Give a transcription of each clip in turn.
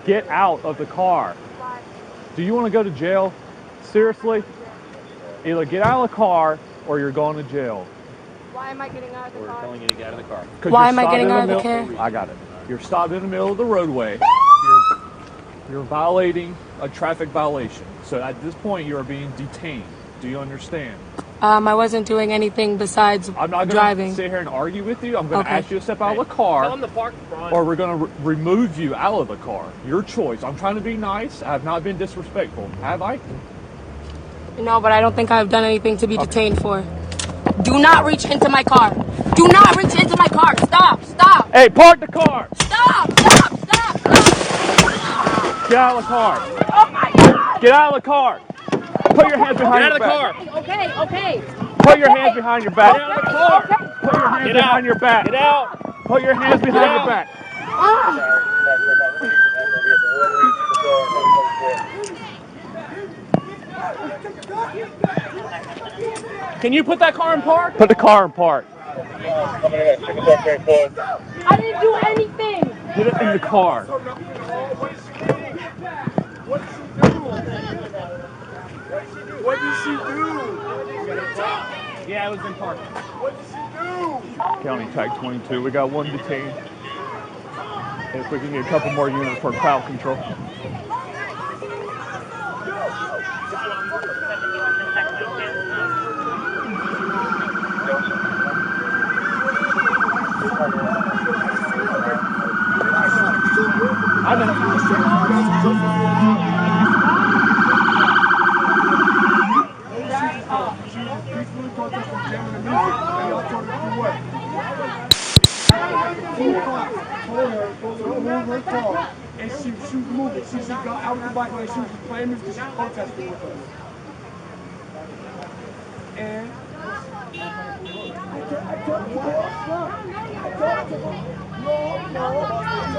Get out of the car. Why? Do you want to go to jail? Seriously? Either get out of the car or you're going to jail. Why am I getting out of the car? We're telling you to get out of the car. Why am I getting out of the car? I got it. You're stopped in the middle of the roadway. You're violating a traffic violation. So at this point, you are being detained. Do you understand? I wasn't doing anything besides I'm not driving. going to sit here and argue with you. I'm going to Okay. ask you to step out of the car. Tell them to park in front. Or we're going to remove you out of the car. Your choice. I'm trying to be nice. I have not been disrespectful. Have I? No, but I don't think I've done anything to be detained for. Do not reach into my car. Do not reach into my car. Stop. Stop. Hey, park the car. Stop. Stop. Stop. Stop. Get out of the car. Oh my God. Get out of the car. Put your hands behind your back. Get out of the car. Okay. Okay. Put your hands behind your back. Get out of the car. Put your hands Get behind out. your back. Get out. Put your hands behind your back. Can you put that car in park? Put the car in park. I didn't do anything. Get it in the car. What did she do? Yeah, it was in park. What did she do? County Tag 22. We got one detained. If we can get a couple more units for crowd control. I And she was moving. She got out of the bike and she was playing music. She was protesting with us. And I told you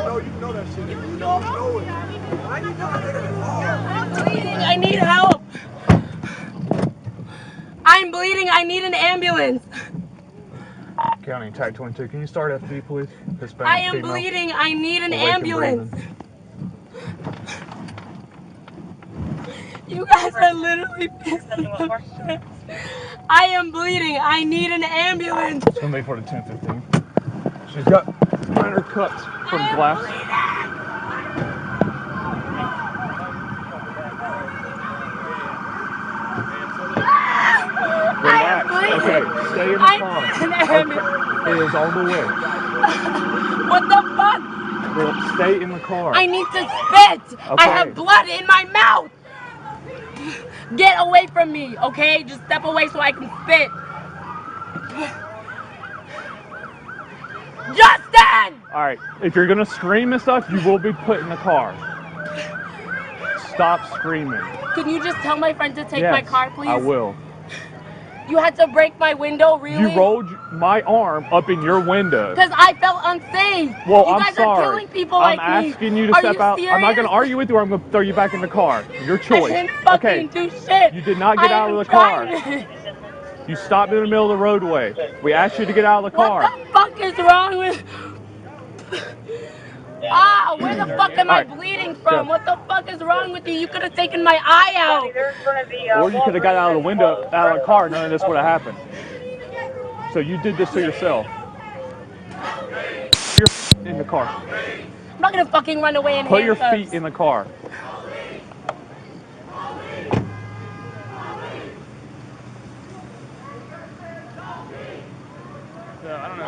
no, you know that shit. You know it. Why you I'm bleeding. I need help. I'm bleeding. I need an ambulance. County Tag 22. Can you start FD, please? Hispanic I am female. bleeding. I need an Awake and ambulance. breathing. You guys are literally pissing off shit. I am bleeding. I need an ambulance. Somebody for the 1015. She's got minor cuts from glass. Relax. Okay, stay in the car. Okay. It is on the way. What the fuck? Well, stay in the car. I need to spit. I Okay. have blood in my mouth. Get away from me, okay? Just step away so I can spit. Justin! Alright, if you're gonna scream and stuff, you will be put in the car. Stop screaming. Can you just tell my friend to take Yes, my car, please? I will. You had to break my window, really? You rolled my arm up in your window. Because I felt unsafe. Well, you I'm guys sorry. are killing people I'm like me. asking you to Are step you out. I'm not going to serious? argue with you or I'm going to throw you back in the car. Your I choice. didn't fucking do shit. You did not get out of the car. You stopped in the middle of the roadway. We asked you to get out of the car. What the fuck is wrong with... where the fuck am I bleeding from? Go. What the fuck is wrong with you? You could have taken my eye out. Or you could have got out of the window, out of the car, none of this would have happened. So you did this to yourself. You're in the car. I'm not gonna fucking run away in Put your handcuffs. feet in the car. I don't know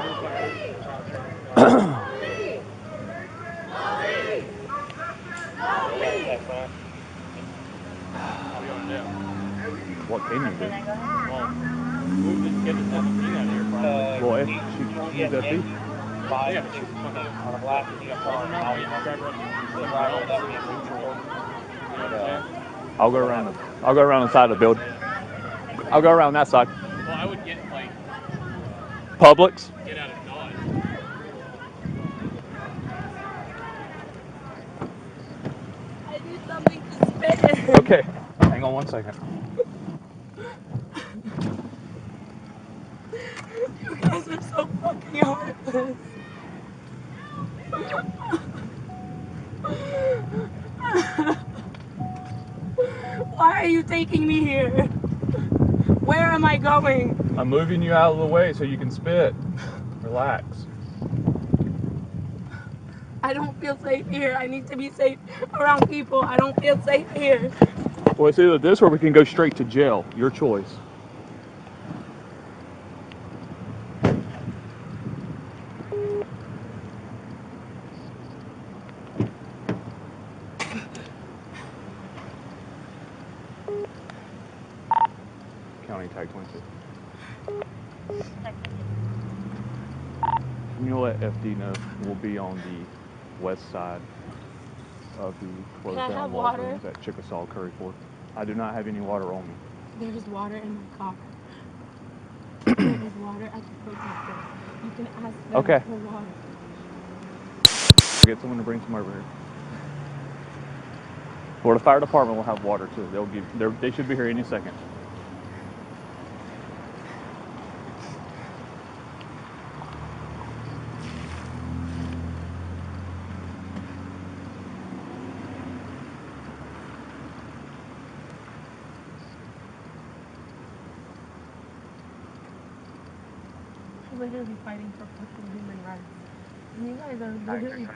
who What can you do? Well, we just get the 17 out of here, probably. Well, if she's a thief. I'll go around. I'll go around the side of the building. I'll go around that side. Well, I would get, like, Publix. get out of Dodge. I need something to spit in. Okay. Hang on one second. You guys are so fucking heartless. Why are you taking me here? Where am I going? I'm moving you out of the way so you can spit. Relax. I don't feel safe here. I need to be safe around people. I don't feel safe here. Well, it's either this or we can go straight to jail. Your choice. County tag 22. Can you let FD know we'll be on the west side of the closed down Walgreens at Chickasaw Curry Ford? I do not have any water on me. There's water in my car. There is water at the protest. You can ask them for water. Get someone to bring some over here. Or the fire department will have water too. They should be here any second. Literally fighting for fucking human rights. And you guys are literally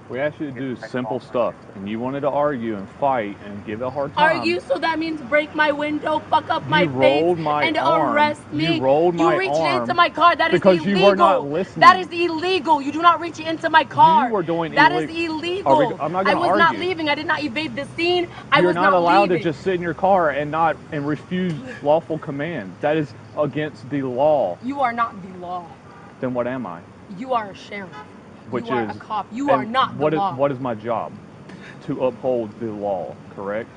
We asked you to do simple stuff, and you wanted to argue and fight and give it a hard time. Argue, so that means break my window, fuck up my face, and arm. arrest me. You rolled my reached arm into my car. That is because illegal. you were not listening. That is illegal. You do not reach into my car. You were doing that illegal. Is illegal. I'm not I going to was argue. not leaving. I did not evade the scene. I You're was not allowed leaving. to just sit in your car and refuse lawful command. That is against the law. You are not the law. Then what am I? You are a sheriff. Which you are is a cop. You are not the law. What is my job? To uphold the law, correct?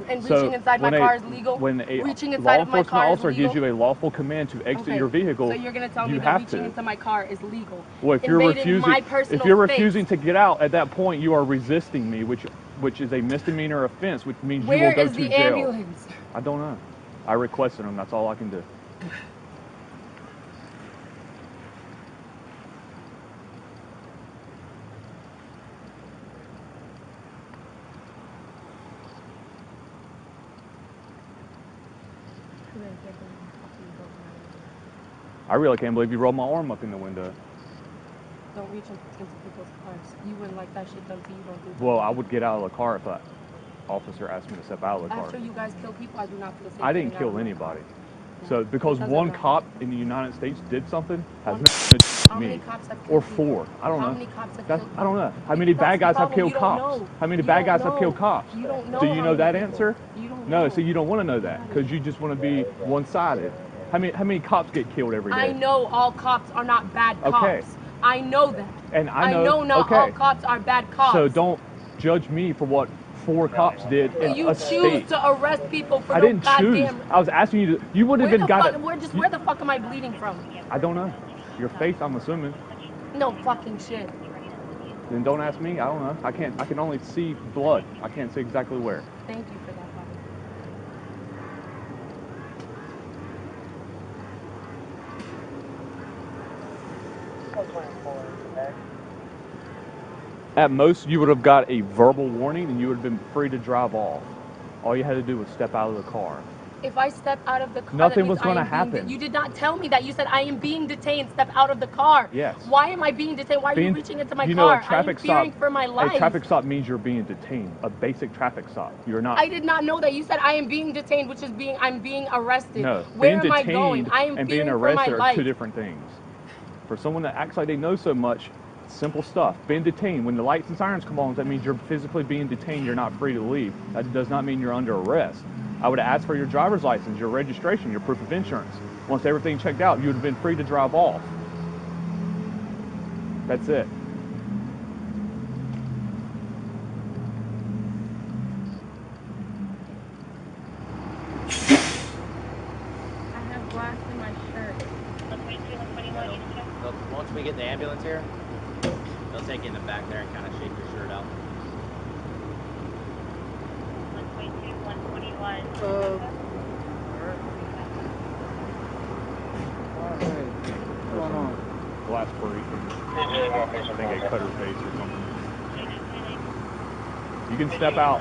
And reaching inside my car is legal? When a reaching law inside of my enforcement car officer is legal? gives you a lawful command to exit your vehicle, so you're going to tell me that reaching into my car is legal? Well, if you're refusing, refusing to get out at that point, you are resisting me, which is a misdemeanor offense, which means you will go to jail. Where is the ambulance? I don't know. I requested them. That's all I can do. I really can't believe you rolled my arm up in the window. Don't reach into people's cars. You wouldn't like that shit done to you. Don't do that. Well, I would get out of the car if that officer asked me to step out of the car. After you guys kill people, I do not feel safe. I didn't kill anybody. So because one cop in the United States did something has nothing to do with me. Or four. I don't know. How many cops have killed I don't know. How many bad guys have killed cops? How many bad guys have killed cops? You don't know. Do you know that answer? You don't know. No, so you don't want to know that because you just want to be one-sided. How many cops get killed every day? I know all cops are not bad cops. Okay. I know that. And I know not all cops are bad cops. So don't judge me for what 4 cops did in you a choose state. to arrest people for I didn't choose. I was asking you to. You would have been got it. Where the fuck am I bleeding from? I don't know. Your face, I'm assuming. No fucking shit. Then don't ask me. I don't know. I can't. I can only see blood. I can't see exactly where. Thank you for that. At most, you would have got a verbal warning and you would have been free to drive off. All you had to do was step out of the car. If I step out of the car, nothing was going to happen. You did not tell me that. You said I am being detained. Step out of the car. Yes. Why am I being detained? Why are you reaching into my car? You know, a traffic I am fearing for my life. A traffic stop means you're being detained. A basic traffic stop. You're not. I did not know that. You said I am being detained, which is I'm being arrested. No. Where am I going? I am and fearing being for arrested my are life. 2 different things. For someone that acts like they know so much, simple stuff. Being detained. When the lights and sirens come on, that means you're physically being detained. You're not free to leave. That does not mean you're under arrest. I would have asked for your driver's license, your registration, your proof of insurance. Once everything checked out, you would have been free to drive off. That's it. I have glass in my shirt. Once we get the ambulance here, they'll take you in the back there and kind of shake your shirt out. 121. What's going on? Glass break. I think I cut her face or something. You can step out.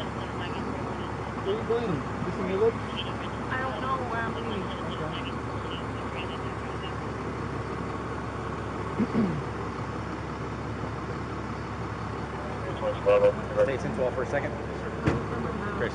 Where are you bleeding? Just in your lip? I don't know where I'm bleeding. Stay central for a second. Chris.